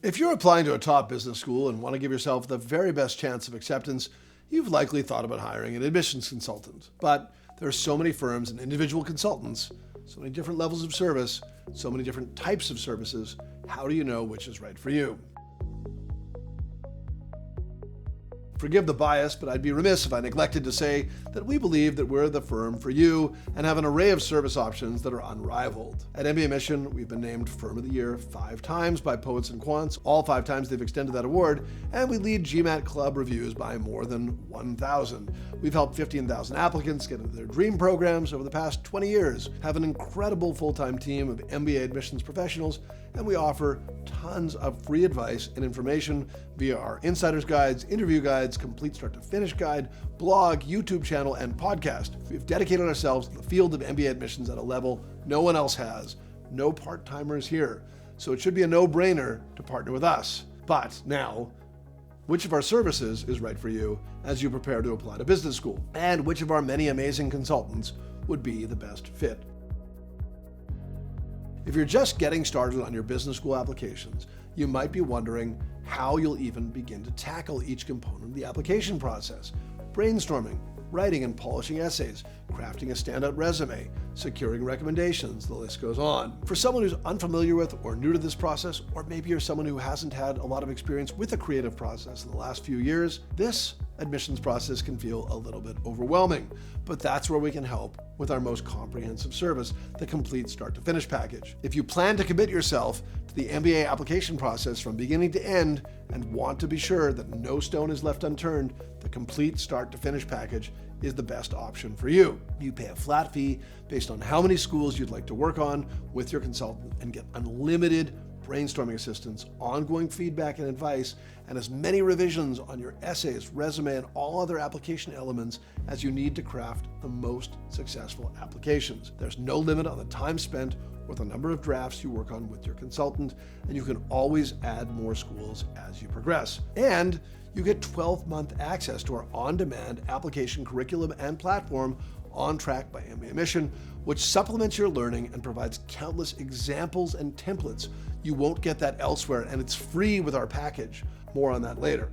If you're applying to a top business school and want to give yourself the very best chance of acceptance, you've likely thought about hiring an admissions consultant. But there are so many firms and individual consultants, so many different levels of service, so many different types of services. How do you know which is right for you? Forgive the bias, but I'd be remiss if I neglected to say that we believe that we're the firm for you and have an array of service options that are unrivaled. At mbaMission, we've been named Firm of the Year 5 times by Poets and Quants. All 5 times they've extended that award, and we lead GMAT Club reviews by more than 1,000. We've helped 15,000 applicants get into their dream programs over the past 20 years, have an incredible full-time team of MBA admissions professionals, and we offer tons of free advice and information via our insider's guides, interview guides, complete start-to-finish guide, blog, YouTube channel, and podcast. We've dedicated ourselves to the field of MBA admissions at a level no one else has. No part-timers here. So it should be a no-brainer to partner with us. But now, which of our services is right for you as you prepare to apply to business school? And which of our many amazing consultants would be the best fit? If you're just getting started on your business school applications, you might be wondering how you'll even begin to tackle each component of the application process. Brainstorming, writing and polishing essays, crafting a standout resume, securing recommendations, the list goes on. For someone who's unfamiliar with or new to this process, or maybe you're someone who hasn't had a lot of experience with a creative process in the last few years, this admissions process can feel a little bit overwhelming. But that's where we can help with our most comprehensive service, the complete start-to-finish package. If you plan to commit yourself to the MBA application process from beginning to end and want to be sure that no stone is left unturned, the complete start-to-finish package is the best option for you. You pay a flat fee based on how many schools you'd like to work on with your consultant and get unlimited brainstorming assistance, ongoing feedback and advice, and as many revisions on your essays, resume, and all other application elements as you need to craft the most successful applications. There's no limit on the time spent or the number of drafts you work on with your consultant, and you can always add more schools as you progress. And you get 12-month access to our on-demand application curriculum and platform, onTrack by mbaMission, which supplements your learning and provides countless examples and templates. You won't get that elsewhere, and it's free with our package. More on that later.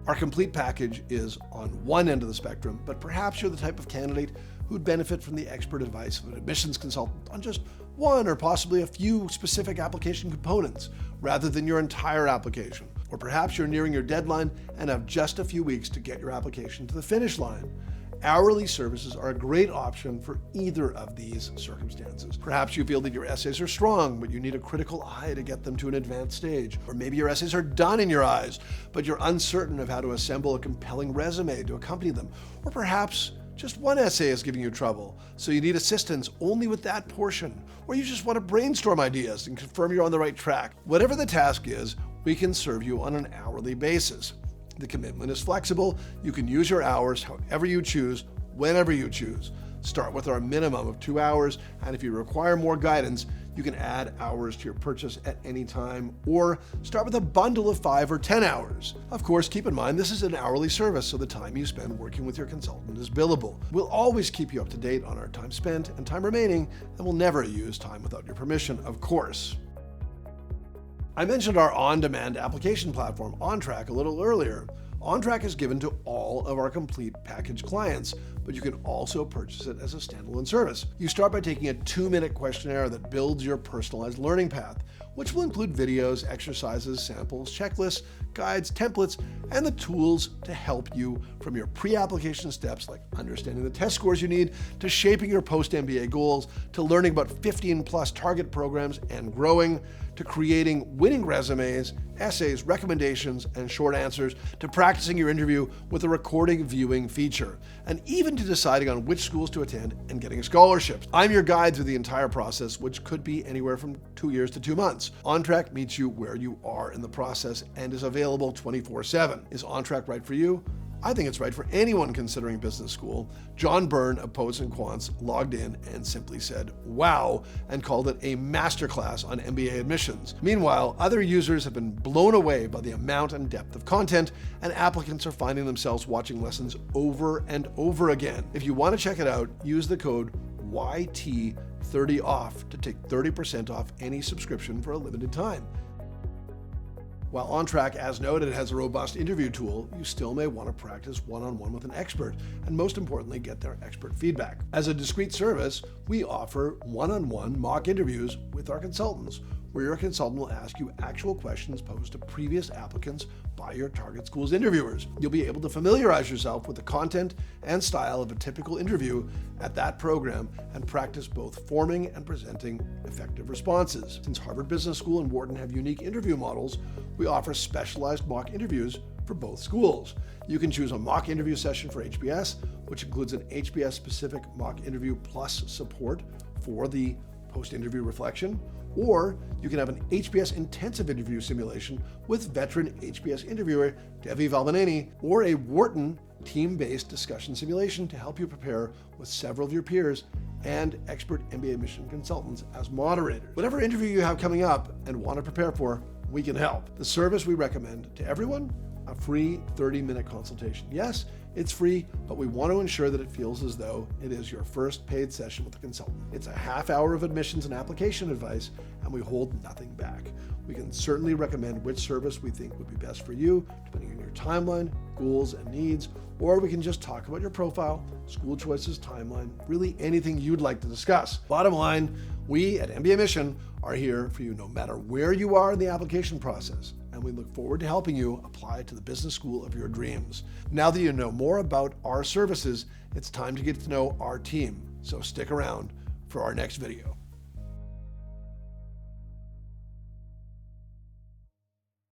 Our complete package is on one end of the spectrum, but perhaps you're the type of candidate who'd benefit from the expert advice of an admissions consultant on just one or possibly a few specific application components, rather than your entire application. Or perhaps you're nearing your deadline and have just a few weeks to get your application to the finish line. Hourly services are a great option for either of these circumstances. Perhaps you feel that your essays are strong, but you need a critical eye to get them to an advanced stage. Or maybe your essays are done in your eyes, but you're uncertain of how to assemble a compelling resume to accompany them. Or perhaps just one essay is giving you trouble, so you need assistance only with that portion. Or you just want to brainstorm ideas and confirm you're on the right track. Whatever the task is, we can serve you on an hourly basis. The commitment is flexible. You can use your hours however you choose, whenever you choose. Start with our minimum of 2 hours, and if you require more guidance, you can add hours to your purchase at any time, or start with a bundle of 5 or 10 hours. Of course, keep in mind this is an hourly service, so the time you spend working with your consultant is billable. We'll always keep you up to date on our time spent and time remaining, and we'll never use time without your permission, of course. I mentioned our on-demand application platform, onTrack, a little earlier. onTrack is given to all of our complete package clients, but you can also purchase it as a standalone service. You start by taking a 2-minute questionnaire that builds your personalized learning path, which will include videos, exercises, samples, checklists, guides, templates, and the tools to help you from your pre-application steps like understanding the test scores you need, to shaping your post-MBA goals, to learning about 15+ target programs and growing, to creating winning resumes, essays, recommendations, and short answers, to practicing your interview with a recording viewing feature, and even to deciding on which schools to attend and getting scholarships. I'm your guide through the entire process, which could be anywhere from 2 years to 2 months. onTrack meets you where you are in the process and is available 24/7. Is onTrack right for you? I think it's right for anyone considering business school. John Byrne of Poets and Quants logged in and simply said, "Wow," and called it a masterclass on MBA admissions. Meanwhile, other users have been blown away by the amount and depth of content, and applicants are finding themselves watching lessons over and over again. If you want to check it out, use the code YT30OFF to take 30% off any subscription for a limited time. While onTrack, as noted, has a robust interview tool, you still may want to practice one-on-one with an expert, and most importantly, get their expert feedback. As a discreet service, we offer one-on-one mock interviews with our consultants, where your consultant will ask you actual questions posed to previous applicants by your target school's interviewers. You'll be able to familiarize yourself with the content and style of a typical interview at that program and practice both forming and presenting effective responses. Since Harvard Business School and Wharton have unique interview models, we offer specialized mock interviews for both schools. You can choose a mock interview session for HBS, which includes an HBS-specific mock interview plus support for the post-interview reflection, or you can have an HBS intensive interview simulation with veteran HBS interviewer Devi Valvaneni, or a Wharton team-based discussion simulation to help you prepare with several of your peers and expert mbaMission consultants as moderators. Whatever interview you have coming up and want to prepare for, we can help. The service we recommend to everyone: a free 30-minute consultation. Yes, it's free, but we want to ensure that it feels as though it is your first paid session with a consultant. It's a half hour of admissions and application advice, and we hold nothing back. We can certainly recommend which service we think would be best for you, depending on your timeline, goals, and needs, or we can just talk about your profile, school choices, timeline, really anything you'd like to discuss. Bottom line, we at mbaMission are here for you no matter where you are in the application process, and we look forward to helping you apply to the business school of your dreams. Now that you know more about our services, it's time to get to know our team, so stick around for our next video.